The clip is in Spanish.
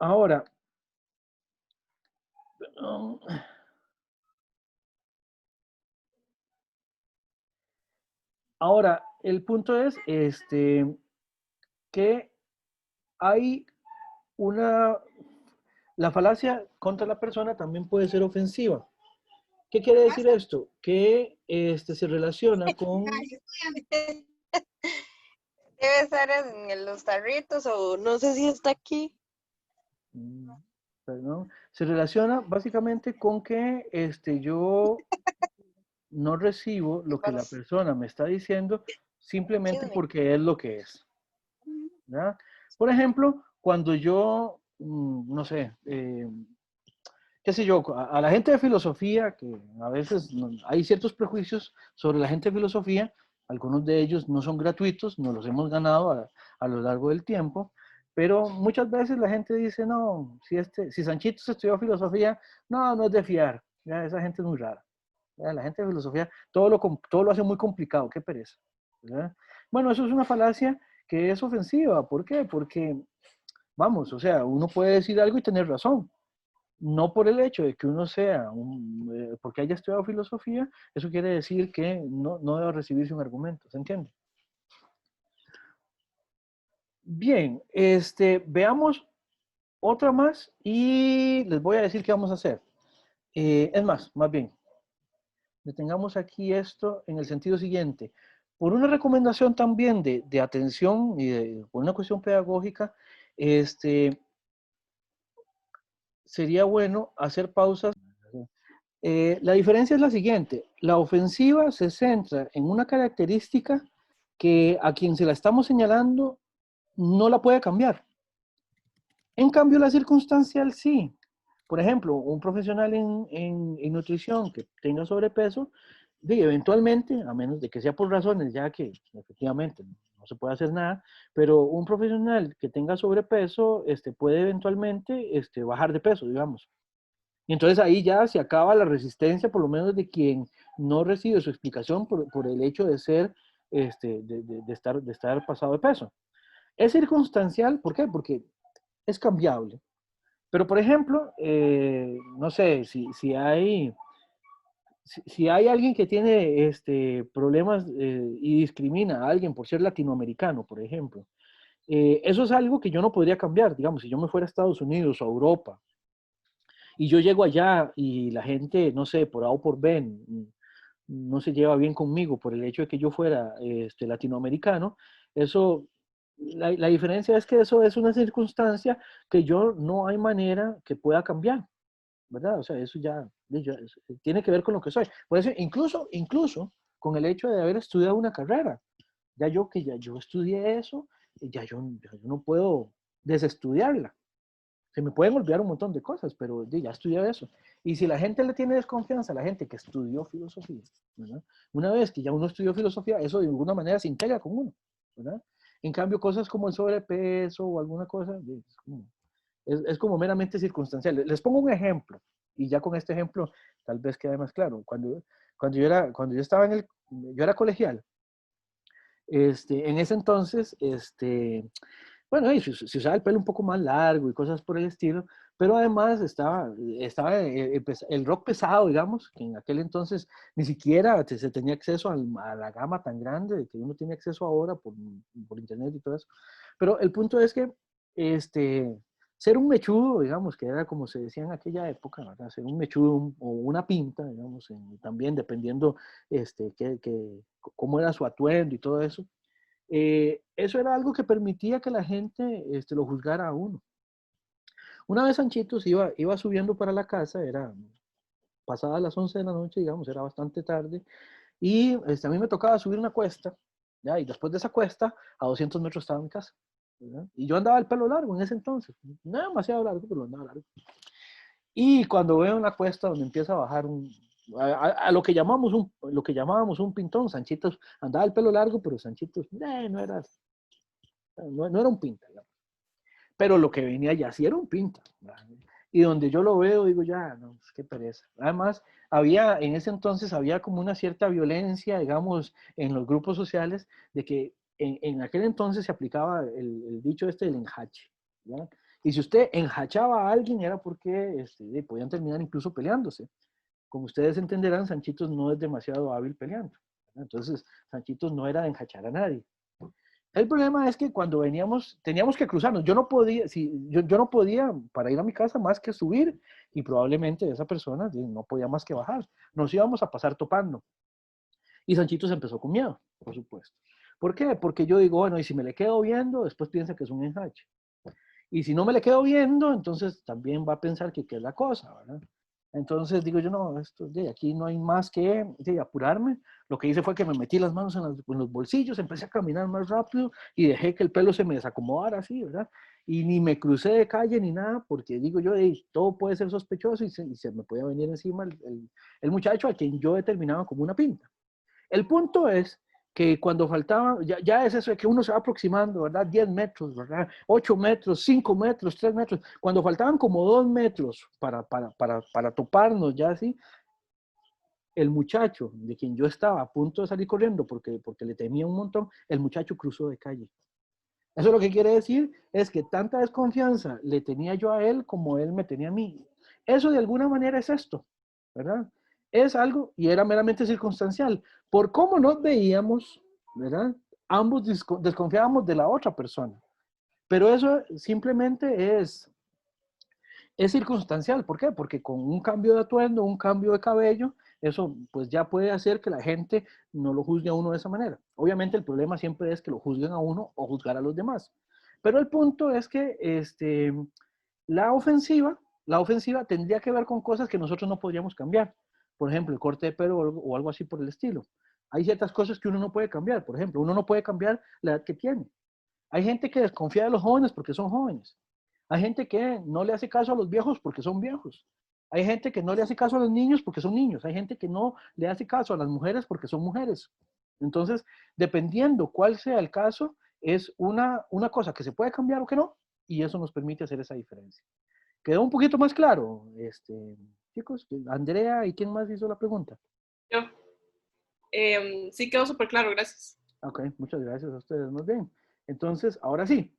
Ahora, um, ahora, el punto es que hay una, la falacia contra la persona también puede ser ofensiva. ¿Qué quiere decir esto? Que se relaciona con, Ay, estudiante. Debe estar en los tarritos o no sé si está aquí. mm, perdón, se relaciona básicamente con que yo no recibo lo que la Vamos, persona me está diciendo simplemente chisme. porque es lo que es. ¿Ya? Por ejemplo, cuando yo, no sé, qué sé yo, a la gente de filosofía, que a veces hay ciertos prejuicios sobre la gente de filosofía, algunos de ellos no son gratuitos, nos los hemos ganado a lo largo del tiempo, pero muchas veces la gente dice, no, si Sanchito se estudió filosofía, no, no es de fiar, ya, esa gente es muy rara. Ya, la gente de filosofía todo lo hace muy complicado, qué pereza. ¿Verdad? Bueno, eso es una falacia que es ofensiva. ¿Por qué? Porque, vamos, o sea, uno puede decir algo y tener razón. No por el hecho de que uno porque haya estudiado filosofía, eso quiere decir que no debe recibirse un argumento, ¿se entiende? Bien, veamos otra más y les voy a decir qué vamos a hacer. Es más bien, detengamos aquí esto en el sentido siguiente. Por una recomendación también de atención y por una cuestión pedagógica, sería bueno hacer pausas. La diferencia es la siguiente. La ofensiva se centra en una característica que a quien se la estamos señalando no la puede cambiar. En cambio, la circunstancial sí. Por ejemplo, un profesional en nutrición que tenga sobrepeso, eventualmente, a menos de que sea por razones ya que efectivamente no se puede hacer nada, pero un profesional que tenga sobrepeso puede eventualmente bajar de peso, digamos. Y entonces ahí ya se acaba la resistencia, por lo menos de quien no recibe su explicación por el hecho de ser, de estar pasado de peso. Es circunstancial, ¿por qué? Porque es cambiable. Pero, por ejemplo, no sé, si hay alguien que tiene problemas y discrimina a alguien por ser latinoamericano, por ejemplo, eso es algo que yo no podría cambiar. Digamos, si yo me fuera a Estados Unidos o a Europa y yo llego allá y la gente, no sé, por A o por B, no se lleva bien conmigo por el hecho de que yo fuera latinoamericano, eso, la diferencia es que eso es una circunstancia que yo no hay manera que pueda cambiar, ¿verdad? O sea, eso tiene que ver con lo que soy. Por eso, incluso con el hecho de haber estudiado una carrera, ya yo estudié eso, ya yo no puedo desestudiarla. Se me pueden olvidar un montón de cosas, pero ya estudié eso. Y si la gente le tiene desconfianza a la gente que estudió filosofía, ¿verdad? Una vez que ya uno estudió filosofía, eso de alguna manera se integra con uno, ¿verdad? En cambio, cosas como el sobrepeso o alguna cosa, es como meramente circunstancial. Les pongo un ejemplo, y ya con este ejemplo tal vez quede más claro. Cuando yo estaba yo era colegial, en ese entonces, bueno, se usaba el pelo un poco más largo y cosas por el estilo, pero además estaba el rock pesado, digamos, que en aquel entonces ni siquiera se tenía acceso a la gama tan grande que uno tiene acceso ahora por internet y todo eso. Pero el punto es que este, ser un mechudo, digamos, que era como se decía en aquella época, ¿verdad? Ser un mechudo o una pinta, digamos, también dependiendo cómo era su atuendo y todo eso, eso era algo que permitía que la gente lo juzgara a uno. Una vez Sanchitos iba subiendo para la casa, era pasadas las 11 de la noche, digamos, era bastante tarde, y a mí me tocaba subir una cuesta, ¿ya? Y después de esa cuesta, a 200 metros estaba mi casa. ¿Verdad? Y yo andaba el pelo largo en ese entonces, no demasiado largo, pero andaba largo. Y cuando veo una cuesta donde empieza a bajar a lo que llamábamos un pintón, Sanchitos andaba el pelo largo, pero Sanchitos no era un pinta, digamos. Pero lo que venía ya sí era un pinta. ¿Verdad? Y donde yo lo veo, digo, ya, no, pues, qué pereza. Además, en ese entonces había como una cierta violencia, digamos, en los grupos sociales, de que en aquel entonces se aplicaba el dicho del enjache. ¿Ya? Y si usted enjachaba a alguien era porque podían terminar incluso peleándose. Como ustedes entenderán, Sanchitos no es demasiado hábil peleando. Entonces, Sanchitos no era de enjachar a nadie. El problema es que cuando veníamos, teníamos que cruzarnos. Yo no podía, yo no podía para ir a mi casa más que subir y probablemente esa persona no podía más que bajar. Nos íbamos a pasar topando. Y Sanchito se empezó con miedo, por supuesto. ¿Por qué? Porque yo digo, bueno, y si me le quedo viendo, después piensa que es un enjache. Y si no me le quedo viendo, entonces también va a pensar que qué es la cosa, ¿verdad? Entonces digo yo, no, esto, de aquí no hay más que apurarme. Lo que hice fue que me metí las manos en los bolsillos, empecé a caminar más rápido y dejé que el pelo se me desacomodara así, ¿verdad? Y ni me crucé de calle ni nada, porque digo yo, todo puede ser sospechoso y se me podía venir encima el muchacho a quien yo determinaba como una pinta. El punto es que cuando faltaba, ya es eso de que uno se va aproximando, ¿verdad? 10 metros, ¿verdad? 8 metros, 5 metros, 3 metros. Cuando faltaban como 2 metros para toparnos, ya así, el muchacho de quien yo estaba a punto de salir corriendo porque le temía un montón, el muchacho cruzó de calle. Eso lo que quiere decir es que tanta desconfianza le tenía yo a él como él me tenía a mí. Eso de alguna manera es esto, ¿verdad? Es algo, y era meramente circunstancial. Por cómo nos veíamos, ¿verdad? Ambos desconfiábamos de la otra persona. Pero eso simplemente es circunstancial. ¿Por qué? Porque con un cambio de atuendo, un cambio de cabello, eso pues ya puede hacer que la gente no lo juzgue a uno de esa manera. Obviamente el problema siempre es que lo juzguen a uno o juzgar a los demás. Pero el punto es que la ofensiva, la ofensiva tendría que ver con cosas que nosotros no podríamos cambiar. Por ejemplo, el corte de pelo o algo así por el estilo. Hay ciertas cosas que uno no puede cambiar. Por ejemplo, uno no puede cambiar la edad que tiene. Hay gente que desconfía de los jóvenes porque son jóvenes. Hay gente que no le hace caso a los viejos porque son viejos. Hay gente que no le hace caso a los niños porque son niños. Hay gente que no le hace caso a las mujeres porque son mujeres. Entonces, dependiendo cuál sea el caso, es una cosa que se puede cambiar o que no, y eso nos permite hacer esa diferencia. ¿Quedó un poquito más claro? Chicos, Andrea, ¿y quién más hizo la pregunta? Yo. Sí, quedó súper claro, gracias. Ok, muchas gracias a ustedes, más bien. Entonces, ahora sí,